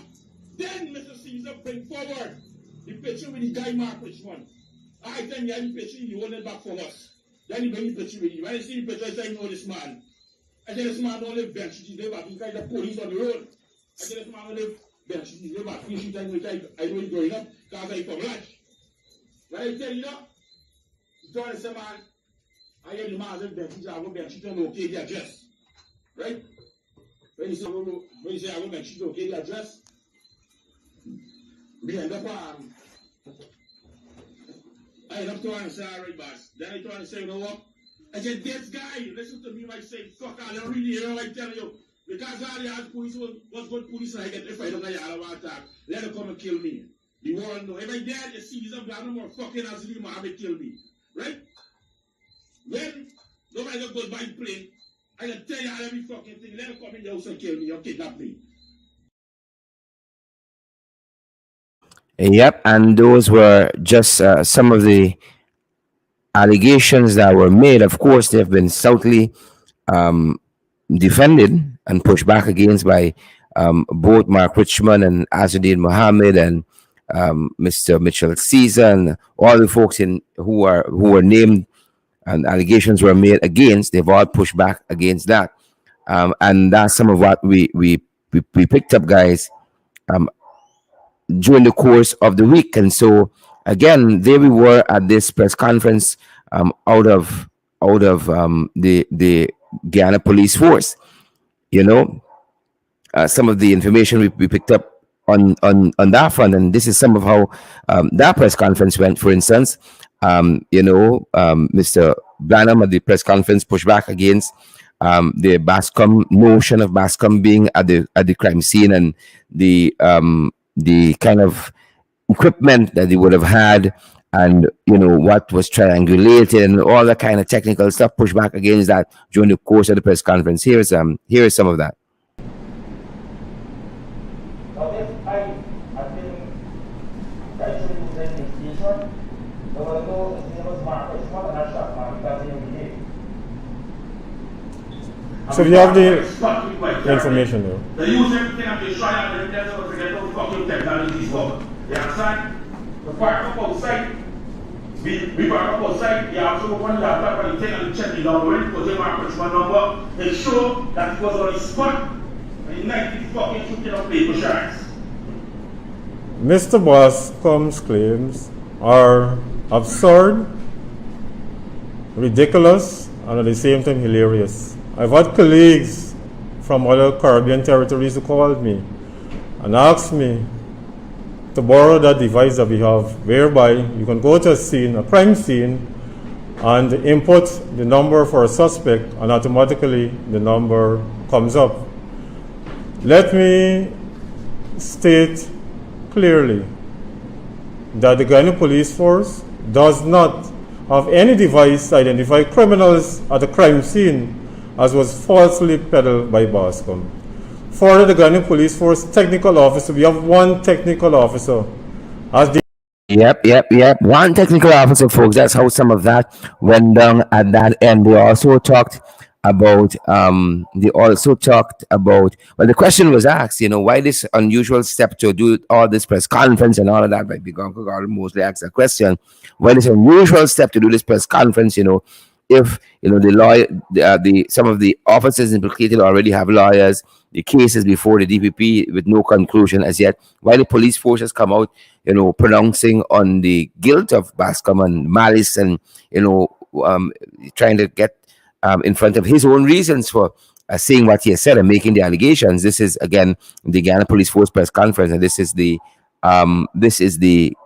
then Mr. Caesar bring forward the picture with the guy Mark Richmond. I tell you the picture, you hold it back from us. Then he bring the picture with you. When I see the picture, I say, I know this man. I say, this man don't live bench, he live at, he's like the police on the road. I say, this man don't live bench, he live at, I know he's growing up, because I from lunch. When I tell you that, you tell this man, I hear the man said bench, I will bench, don't okay the address. Right? When you say I will bench, okay the address, we end up I end up to answer, all right, boss. Then I try to say, you know what? I said, this guy, listen to me, I say, fuck, I don't really hear what I tell you. Because all the other police was good police, and I get if I don't get out of attack, let them come and kill me. The world know. If I dare, you see, he's a black more fucking as him, have to kill me. Right? When nobody got goes by plane, I can tell you all every fucking thing, let them come in the house and kill me or kidnap me. Yep, and those were just some of the allegations that were made. Of course, they've been stoutly defended and pushed back against by both Mark Richmond and Azuddin Mohammed and Mr. Mitchell Caesar and all the folks who were named and allegations were made against. They've all pushed back against that, and that's some of what we picked up, guys. During the course of the week. And so again, there we were at this press conference out of the Guyana Police Force. You know, some of the information we picked up on that front, and this is some of how that press conference went. For instance, Mr. Branham at the press conference pushed back against the Bascom notion of Bascom being at the crime scene, and the kind of equipment that they would have had, and what was triangulated and all that kind of technical stuff, push back against that during the course of the press conference. Here is some of that. Now, if I had been actually in the investigation, there was no, his name was Marcus, not an shot man, because he didn't behave. So you have the information there. They use everything and they try out and that's what they get those fucking technologies for. You understand? The park up outside, we park up outside, you have to open the laptop and you take and check the number, because they mark which one number, they show that it was on the spot, and the night he's fucking shooting up paper shards. Mr. Bascom's claims are absurd, ridiculous, and at the same time hilarious. I've had colleagues from other Caribbean territories who called me and asked me to borrow that device that we have, whereby you can go to a scene, a crime scene, and input the number for a suspect, and automatically the number comes up. Let me state clearly that the Guyana Police Force does not have any device to identify criminals at a crime scene, as was falsely peddled by Bascom. For the Guyana Police Force technical officer, we have one technical officer. Yep. One technical officer, folks. That's how some of that went down at that end. They also talked about. Well, the question was asked. Why this unusual step to do all this press conference and all of that? By Big Uncle God mostly asked that question. Why this unusual step to do this press conference? If the lawyer, some of the officers implicated already have lawyers, the case is before the DPP with no conclusion as yet. Why the police force has come out, pronouncing on the guilt of Bascom and malice, and trying to get in front of his own reasons for saying what he has said and making the allegations. This is again the Guyana Police Force press conference, and this is the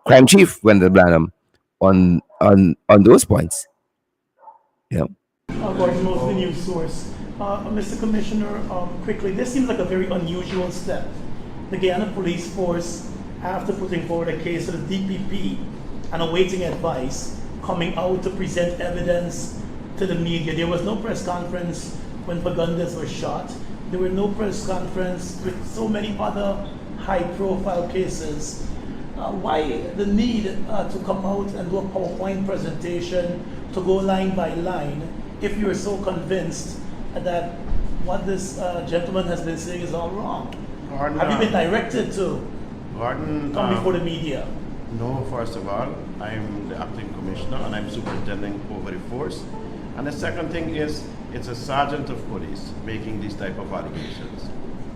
crime chief Wendell Branham on those points. Gordon Rose, the news source. Mr. Commissioner, quickly, this seems like a very unusual step. The Guyana Police Force, after putting forward a case to the DPP and awaiting advice, coming out to present evidence to the media. There was no press conference when Pagundas was shot. There were no press conference with so many other high-profile cases. Why the need to come out and do a PowerPoint presentation to go line by line if you're so convinced that what this gentleman has been saying is all wrong? Gordon, have you been directed to come before the media? No, first of all, I'm the acting commissioner and I'm superintending over the force. And the second thing is, it's a sergeant of police making these type of allegations.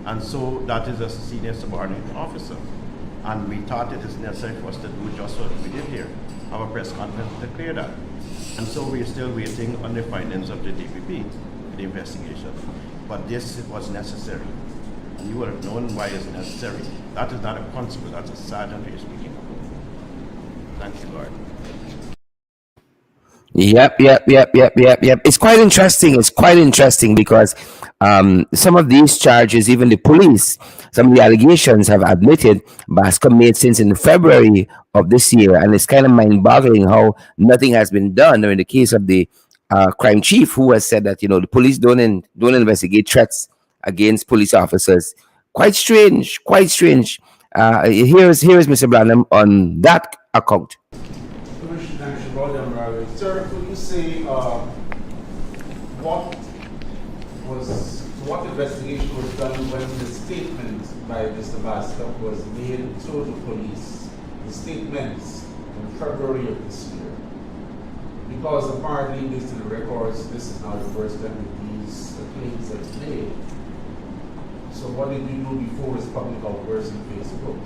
And so that is a senior subordinate officer. And we thought it is necessary for us to do just what we did here, have a press conference to clear that. And so we're still waiting on the findings of the DPP, the investigation. But this was necessary. And you would have known why it's necessary. That is not a constable, that's a sergeant you're speaking of. Thank you, Lord. Yep. It's quite interesting because some of these charges, even the police, some of the allegations have admitted Bascom made since in February of this year, and it's kind of mind-boggling how nothing has been done. Or in the case of the crime chief, who has said that the police don't investigate threats against police officers. Quite strange. Here is Mr. Branham on that account. Sir, could you say what investigation was done when the statement by Mr. Bascom was made to the police, the statements in February of this year? Because apparently, based on the records, this is not the first time that these claims have been made. So what did you do before his public outburst on Facebook?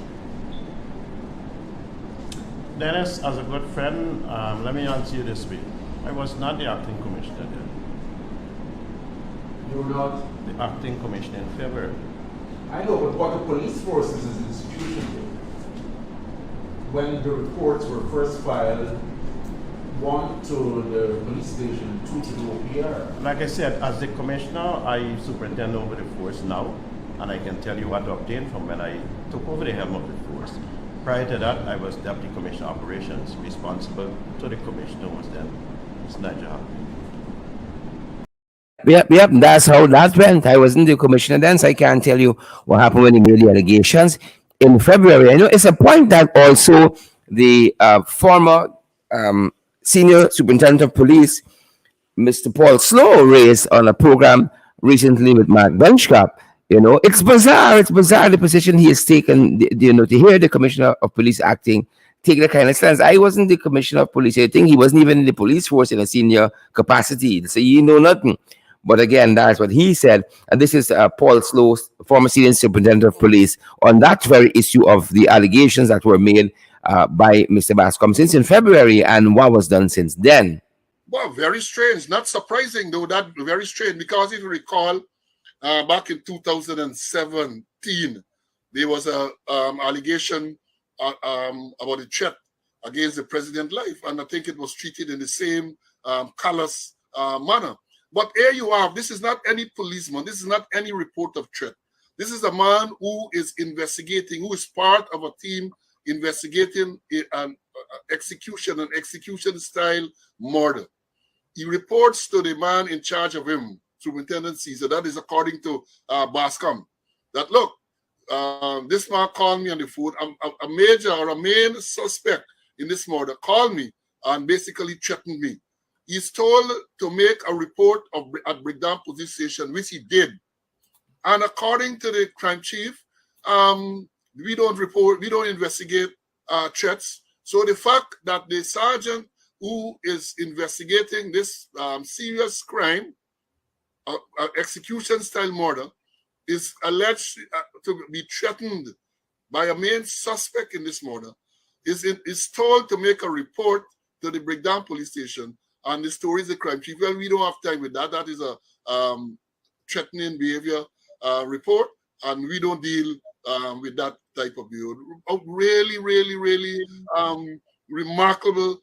Dennis, as a good friend, let me answer you this way. I was not the acting commissioner then. You were not? The acting commissioner in February. I know, but what the police force is an institution did. When the reports were first filed, 1 to the police station, 2 to the OPR. Like I said, as the commissioner, I superintend over the force now, and I can tell you what to obtain from when I took over the helm of the force. Prior to that, I was Deputy Commissioner Operations, responsible to the commissioner was then Mr. Niger. Yep, that's how that went. I wasn't the commissioner then, so I can't tell you what happened when he made the allegations in February. I know it's a point that also the former senior superintendent of police, Mr. Paul Slow, raised on a program recently with Mark Benchcap. You know, it's bizarre the position he has taken, you know, to hear the commissioner of police acting, take the kind of stance. I wasn't the commissioner of police. I think he wasn't even in the police force in a senior capacity. So you know nothing. But again, that's what he said. And this is Paul Slow, former senior superintendent of police, on that very issue of the allegations that were made by Mr. Bascom since in February and what was done since then. Well, very strange. Not surprising, though. That very strange, because if you recall, back in 2017, there was a allegation about a threat against the president's life, and I think it was treated in the same callous manner. But here you are. This is not any policeman. This is not any report of threat. This is a man who is investigating, who is part of a team investigating an execution-style murder. He reports to the man in charge of him, Superintendent Caesar. That is according to Bascom. That, look, this man called me on the phone. A major or a main suspect in this murder called me and basically threatened me. He's told to make a report at Breakdown Police Station, which he did. And according to the crime chief, we don't investigate threats. So the fact that the sergeant who is investigating this serious crime, execution-style murder, is alleged to be threatened by a main suspect in this murder, is told to make a report to the Breakdown Police Station. And the story is the crime chief. Well, we don't have time with that. That is a threatening behavior report, and we don't deal with that type of behavior. Really remarkable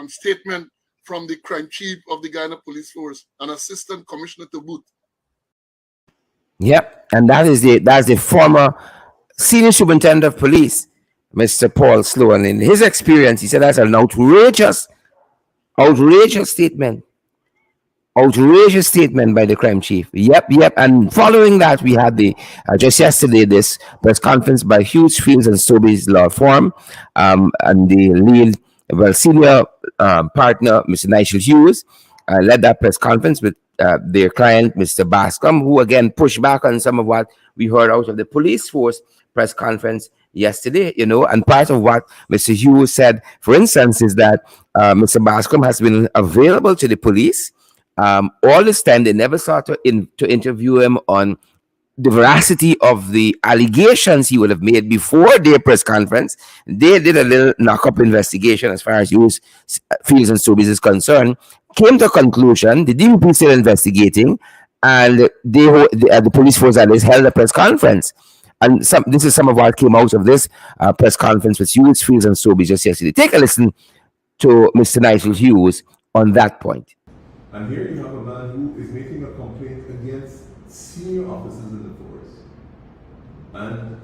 statement from the crime chief of the Guyana Police Force, an assistant commissioner to boot. Yep, and that's the former senior superintendent of police, Mr. Paul Slow. And in his experience, he said that's an outrageous statement. Outrageous statement by the crime chief. Yep. And following that, we had the just yesterday this press conference by Hughes, Fields and Sobey's law firm, and the lead, senior partner, Mr. Nigel Hughes, led that press conference with their client, Mr. Bascom, who again pushed back on some of what we heard out of the police force press conference yesterday, you know. And part of what Mr. Hughes said, for instance, is that Mr. Bascom has been available to the police all this time. They never sought to interview him on the veracity of the allegations he would have made before their press conference. They did a little knock-up investigation as far as Hughes, Fields and Sobey's is concerned, came to a conclusion. The DPP still investigating, and the police force at least held a press conference. And this is some of what came out of this press conference with Hughes, Fields and Sobey just yesterday. Take a listen to Mr. Nigel Hughes on that point. And here you have a man who is making a complaint against senior officers in the force. And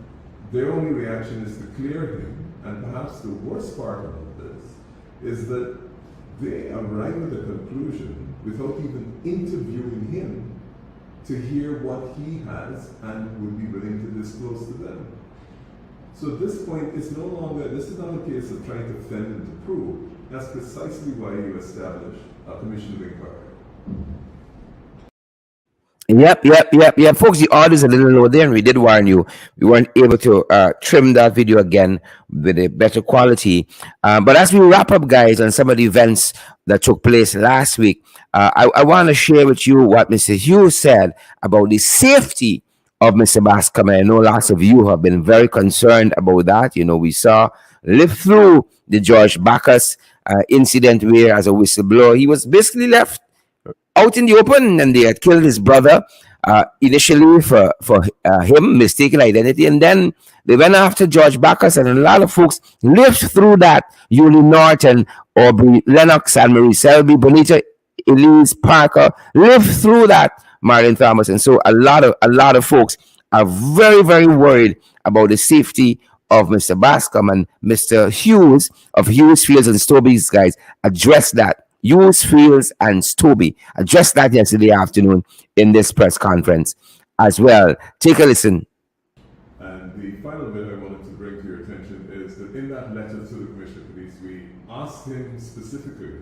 their only reaction is to clear him. And perhaps the worst part about this is that they arrive at the conclusion without even interviewing him to hear what he has and would be willing to disclose to them. So at this point, it's no longer, this is not a case of trying to fend and to prove. That's precisely why you establish a commission of inquiry. Yep. Folks, the audio is a little low there, and we did warn you. We weren't able to trim that video again with a better quality. But as we wrap up, guys, on some of the events that took place last week, I want to share with you what Mr. Hughes said about the safety of Mr. Bascom. I know lots of you have been very concerned about that. You know, we saw live through the George Bacchus incident where, as a whistleblower, he was basically left out in the open, and they had killed his brother initially for him mistaken identity, and then they went after George Bacchus, and a lot of folks lived through that. Julie Norton, Aubrey Lennox, Anne Marie Selby, Bonita Elise Parker lived through that. Marlon Thomas, and so a lot of folks are very, very worried about the safety of Mr. Bascom, and Mr. Hughes of Hughes Fields and Stobie's guys addressed that. Hughes Fields and Stobie addressed that yesterday afternoon in this press conference as well. Take a listen. And the final bit I wanted to bring to your attention is that in that letter to the Commissioner of Police, we asked him specifically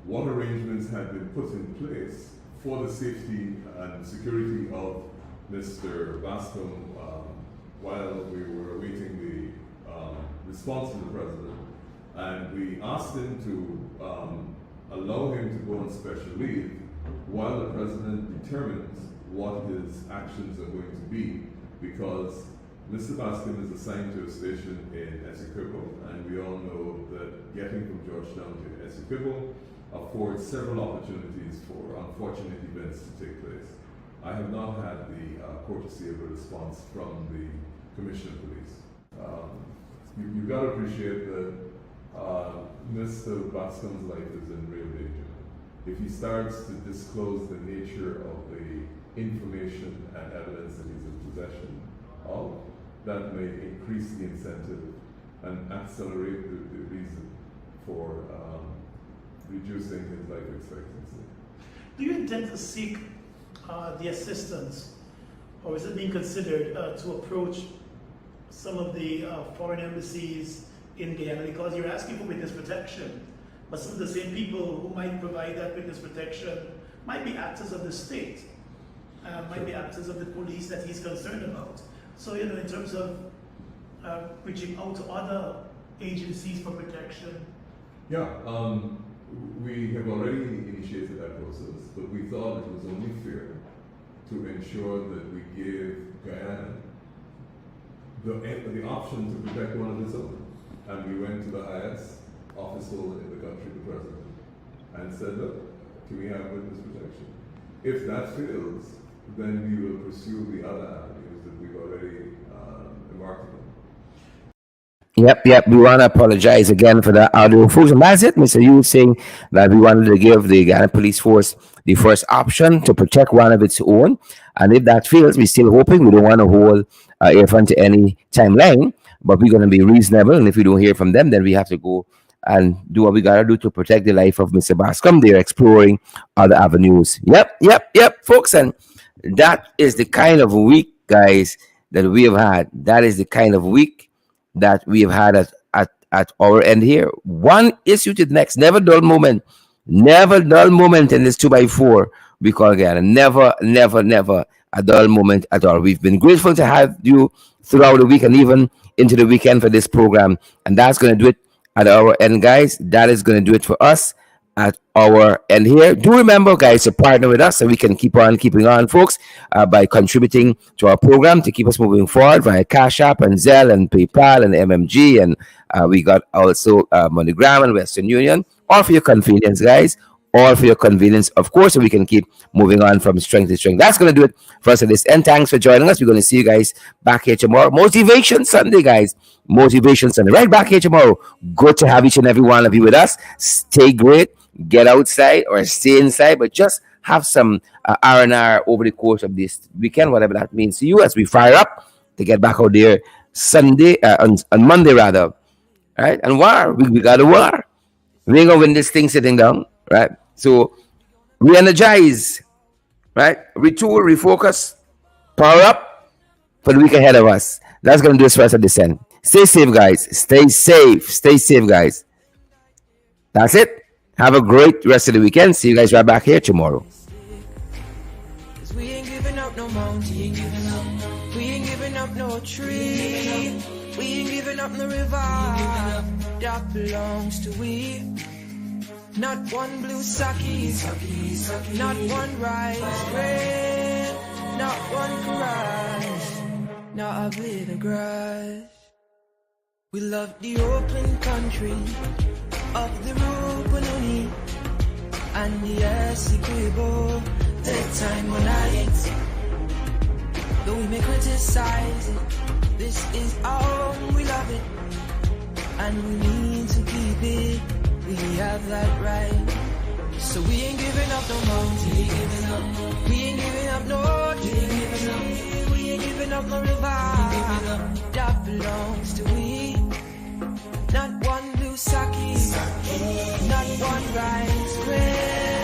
what arrangements had been put in place for the safety and security of Mr. Bascom while we were awaiting the response from the President. And we asked him to allow him to go on special leave while the President determines what his actions are going to be, because Mr. Bascom is assigned to a station in Essequibo, and we all know that getting from Georgetown to Essequibo affords several opportunities for unfortunate events to take place. I have not had the courtesy of a response from the Commissioner of Police. You've got to appreciate that Mr. Bascom's life is in real danger. If he starts to disclose the nature of the information and evidence that he's in possession of, that may increase the incentive and accelerate the reason for reducing his life expectancy. Do you intend to seek the assistance, or is it being considered to approach some of the foreign embassies in Guyana, because you're asking for witness protection, but some of the same people who might provide that witness protection might be actors of the state, might be actors of the police that he's concerned about. So, in terms of reaching out to other agencies for protection. Yeah, we have already initiated that process, but we thought it was only fair to ensure that we gave Guyana the option to protect one of its own. And we went to the highest official in the country, the President, and said, look, can we have witness protection? If that fails, then we will pursue the other avenues that we've already embarked on. Yep. We want to apologize again for the audio. Folks, and that's it. Mr. Yu saying that we wanted to give the Guyana Police Force the first option to protect one of its own. And if that fails, we're still hoping. We don't want to hold earphone to any timeline, but we're going to be reasonable. And if we don't hear from them, then we have to go and do what we got to do to protect the life of Mr. Bascom. They're exploring other avenues. Yep, folks. And that is the kind of week, guys, that we have had. That is the kind of week that we have had at our end here. One issue to the next. Never dull moment in this 2x4 we call Guyana. Never a dull moment at all. We've been grateful to have you throughout the week and even into the weekend for this program. And that's going to do it at our end, guys. That is going to do it for us at our end here. Do remember, guys, to partner with us so we can keep on keeping on, folks, by contributing to our program to keep us moving forward via Cash App and Zelle and PayPal and MMG. And we got also MoneyGram and Western Union. All for your convenience, guys. All for your convenience, of course, so we can keep moving on from strength to strength. That's going to do it for us at this end. Thanks for joining us. We're going to see you guys back here tomorrow. Motivation Sunday, guys. Motivation Sunday. Right back here tomorrow. Good to have each and every one of you with us. Stay great. Get outside or stay inside, but just have some R&R over the course of this weekend, whatever that means to you, as we fire up to get back out there Sunday, on Monday, rather. All right? And war. We got a war. We ain't going to win this thing sitting down. Right? So, re-energize, right? Retool, refocus, power up for the week ahead of us. That's going to do us for us at this end. Stay safe, guys. Stay safe, guys. That's it. Have a great rest of the weekend. See you guys right back here tomorrow. We ain't giving up no mountain. We ain't giving up no tree. We ain't giving up no river that belongs to we. Not one blue sake, not one rice bread, not one crush, not a blade of grass. We love the open country of the Rupununi, and yes, equable, bedtime or night. Though we may criticize it, this is our own, we love it, and we need to keep it. We have that right. So we ain't giving up no mountain. We ain't giving up no dream. We ain't giving up no river that belongs to we. Not one blue sake, not one ride.